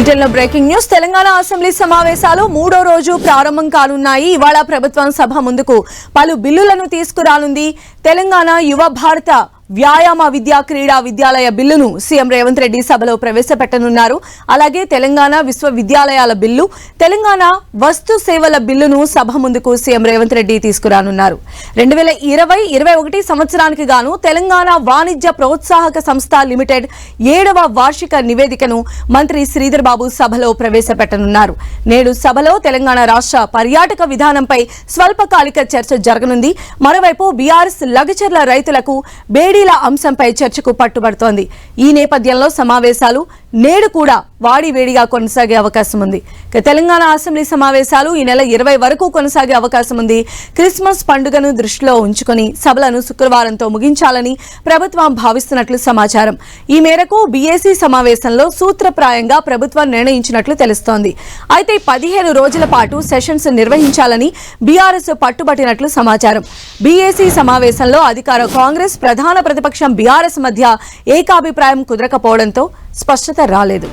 బులెటిన్లో breaking news. Telangana assembly సమావేశాలు మూడో రోజు ప్రారంభం కానున్నాయి. ఇవాళ ప్రభుత్వం సభ ముందుకు పలు బిల్లులను తీసుకురానుంది. తెలంగాణ యువ భారత వ్యాయామ విద్యా క్రీడా విద్యాలయ బిల్లును సీఎం రేవంత్ రెడ్డి సభలో ప్రవేశపెట్టనున్నారు. అలాగే తెలంగాణ విశ్వవిద్యాలయాల బిల్లు, తెలంగాణ వస్తు సేవల బిల్లును సభ ముందుకు సీఎం రేవంత్ రెడ్డి తీసుకురానున్నారు. 2020-21 సంవత్సరానికి గాను తెలంగాణ వాణిజ్య ప్రోత్సాహక సంస్థ లిమిటెడ్ 7వ వార్షిక నివేదికను మంత్రి శ్రీధర్ బాబు సభలో ప్రవేశపెట్టనున్నారు. నేడు సభలో తెలంగాణ రాష్ట్ర పర్యాటక విధానంపై స్వల్పకాలిక చర్చ జరగనుంది. మరోవైపు బీఆర్ఎస్ లగచర్ల రైతులకు బేడీల అంశంపై చర్చకు పట్టుబడుతోంది. ఈ నేపథ్యంలో సమావేశాలు నేడు కూడా వాడివేడిగా కొనసాగే అవకాశం ఉంది. తెలంగాణ అసెంబ్లీ సమావేశాలు ఈ నెల 20 వరకు కొనసాగే అవకాశం ఉంది. క్రిస్మస్ పండుగను దృష్టిలో ఉంచుకుని సభలను శుక్రవారంతో ముగించాలని ప్రభుత్వం భావిస్తున్నట్లు సమాచారం. ఈ మేరకు బీఏసీ సమావేశంలో సూత్రప్రాయంగా ప్రభుత్వం నిర్ణయించినట్లు తెలుస్తోంది. అయితే 15 రోజుల పాటు సెషన్స్ నిర్వహించాలని బీఆర్ఎస్ పట్టుబట్టినట్లు సమాచారం. బీఏసీ సమావేశంలో అధికార కాంగ్రెస్, ప్రధాన ప్రతిపక్షం బీఆర్ఎస్ మధ్య ఏకాభిప్రాయం కుదరకపోవడంతో స్పష్టత రాలేదు.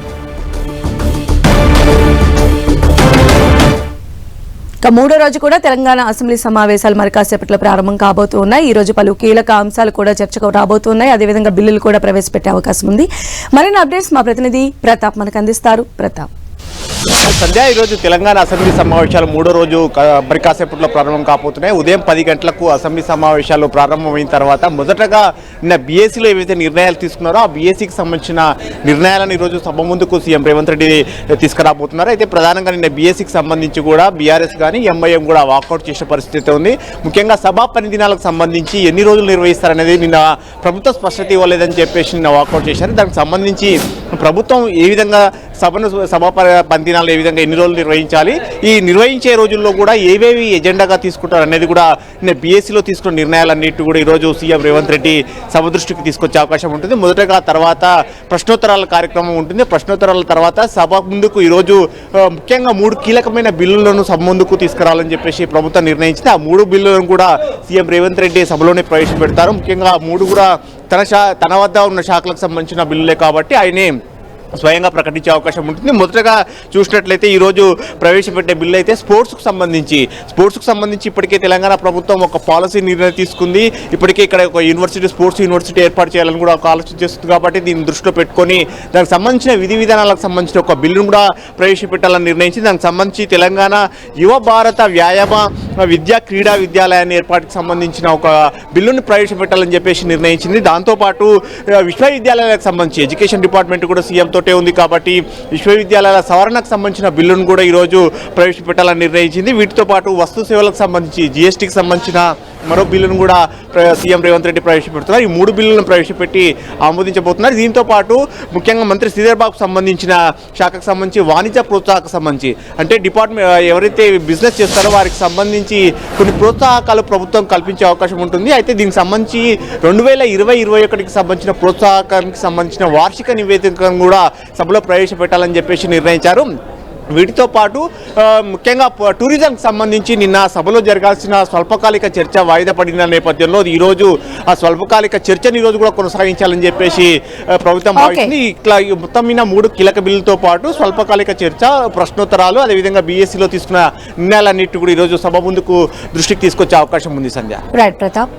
మూడో రోజు కూడా తెలంగాణ అసెంబ్లీ సమావేశాలు మరి కాసేపట్లో ప్రారంభం కాబోతున్నాయి. ఈ రోజు పలు కీలక అంశాలు కూడా చర్చకు రాబోతున్నాయి. అదేవిధంగా బిల్లులు కూడా ప్రవేశపెట్టే అవకాశం ఉంది. మరిన్ని అప్డేట్స్ మా ప్రతినిధి ప్రతాప్ మనకు అందిస్తారు. ప్రతాప్. సంధ్య, ఈరోజు తెలంగాణ అసెంబ్లీ సమావేశాలు మూడో రోజు మరి కాసేపట్లో ప్రారంభం కాబోతున్నాయి. ఉదయం 10 గంటలకు అసెంబ్లీ సమావేశాలు ప్రారంభమైన తర్వాత మొదటగా నిన్న బీఏసీలో ఏవైతే నిర్ణయాలు తీసుకున్నారో ఆ బీఏసీకి సంబంధించిన నిర్ణయాలను ఈరోజు సభ ముందుకు సీఎం రేవంత్ రెడ్డి తీసుకురాబోతున్నారు. అయితే ప్రధానంగా నిన్న బీఏసీకి సంబంధించి కూడా బీఆర్ఎస్ కానీ ఎంఐఎం కూడా వాకౌట్ చేసే పరిస్థితి ఉంది. ముఖ్యంగా సభా పని దినాలకు సంబంధించి ఎన్ని రోజులు నిర్వహిస్తారనేది నిన్న ప్రభుత్వం స్పష్టత ఇవ్వలేదని చెప్పేసి నిన్న వాకౌట్ చేశారు. దానికి సంబంధించి ప్రభుత్వం ఏ విధంగా సభా పని దినాలు ఏ విధంగా ఎన్ని రోజులు నిర్వహించాలి, ఈ నిర్వహించే రోజుల్లో కూడా ఏవేవి ఎజెండాగా తీసుకుంటారు అనేది కూడా నేను బీఎస్సీలో తీసుకున్న నిర్ణయాలన్నిటి కూడా ఈరోజు సీఎం రేవంత్ రెడ్డి సభ దృష్టికి తీసుకొచ్చే అవకాశం ఉంటుంది. మొదటగా తర్వాత ప్రశ్నోత్తరాల కార్యక్రమం ఉంటుంది. ప్రశ్నోత్తరాల తర్వాత సభ ముందుకు ఈరోజు ముఖ్యంగా 3 కీలకమైన బిల్లులను సభ ముందుకు తీసుకురావాలని చెప్పేసి ప్రభుత్వం నిర్ణయించింది. ఆ 3 బిల్లులను కూడా సీఎం రేవంత్ రెడ్డి సభలోనే ప్రవేశపెడతారు. ముఖ్యంగా 3 కూడా తన వద్ద ఉన్న శాఖలకు సంబంధించిన బిల్లులే కాబట్టి ఆయనే స్వయంగా ప్రకటించే అవకాశం ఉంటుంది. మొదటగా చూసినట్లయితే ఈరోజు ప్రవేశపెట్టే బిల్లు అయితే స్పోర్ట్స్కు సంబంధించి ఇప్పటికే తెలంగాణ ప్రభుత్వం ఒక పాలసీ నిర్ణయం తీసుకుంది. ఇప్పటికే ఇక్కడ ఒక స్పోర్ట్స్ యూనివర్సిటీ ఏర్పాటు చేయాలని కూడా ఒక ఆలోచన చేస్తుంది. కాబట్టి దీన్ని దృష్టిలో పెట్టుకొని దానికి సంబంధించిన విధి విధానాలకు సంబంధించిన ఒక బిల్లును కూడా ప్రవేశపెట్టాలని నిర్ణయించింది. దానికి సంబంధించి తెలంగాణ యువ భారత వ్యాయామ విద్యా క్రీడా విద్యాలయాన్ని ఏర్పాటుకు సంబంధించిన ఒక బిల్లును ప్రవేశపెట్టాలని చెప్పేసి నిర్ణయించింది. దాంతోపాటు విశ్వవిద్యాలయాలకు సంబంధించి ఎడ్యుకేషన్ డిపార్ట్మెంట్ కూడా సీఎంతో ఉంది కాబట్టి విశ్వవిద్యాలయాల సవరణకు సంబంధించిన బిల్లును కూడా ఈరోజు ప్రవేశపెట్టాలని నిర్ణయించింది. వీటితో పాటు వస్తు సేవలకు సంబంధించి జీఎస్టీకి సంబంధించిన మరో బిల్లును కూడా సీఎం రేవంత్ రెడ్డి ప్రవేశపెడుతున్నారు. ఈ 3 బిల్లులను ప్రవేశపెట్టి ఆమోదించబోతున్నారు. దీంతో పాటు ముఖ్యంగా మంత్రి శ్రీధర్ బాబుకు సంబంధించిన శాఖకు సంబంధించి వాణిజ్య ప్రోత్సాహక సంబంధించి అంటే డిపార్ట్మెంట్ ఎవరైతే బిజినెస్ చేస్తారో వారికి సంబంధించి కొన్ని ప్రోత్సాహకాలు ప్రభుత్వం కల్పించే అవకాశం ఉంటుంది. అయితే దీనికి సంబంధించి 2020-21కి సంబంధించిన ప్రోత్సాహకానికి సంబంధించిన వార్షిక నివేదికను కూడా సభలో ప్రవేశపెట్టాలని చెప్పేసి నిర్ణయించారు. వీటితో పాటు ముఖ్యంగా టూరిజంకి సంబంధించి నిన్న సభలో జరగాల్సిన స్వల్పకాలిక చర్చ వాయిదా పడిన నేపథ్యంలో ఈరోజు ఆ స్వల్పకాలిక చర్చని ఈరోజు కూడా కొనసాగించాలని చెప్పేసి ప్రభుత్వం భావించింది. ఇట్లా మొత్తం మీద 3 కీలక బిల్లులతో పాటు స్వల్పకాలిక చర్చ, ప్రశ్నోత్తరాలు, అదేవిధంగా బీఎస్సీలో తీసుకున్న నిర్ణయాలన్నిటి కూడా ఈరోజు సభ ముందుకు దృష్టికి తీసుకొచ్చే అవకాశం ఉంది. సంధ్య. రైట్ ప్రతాప్.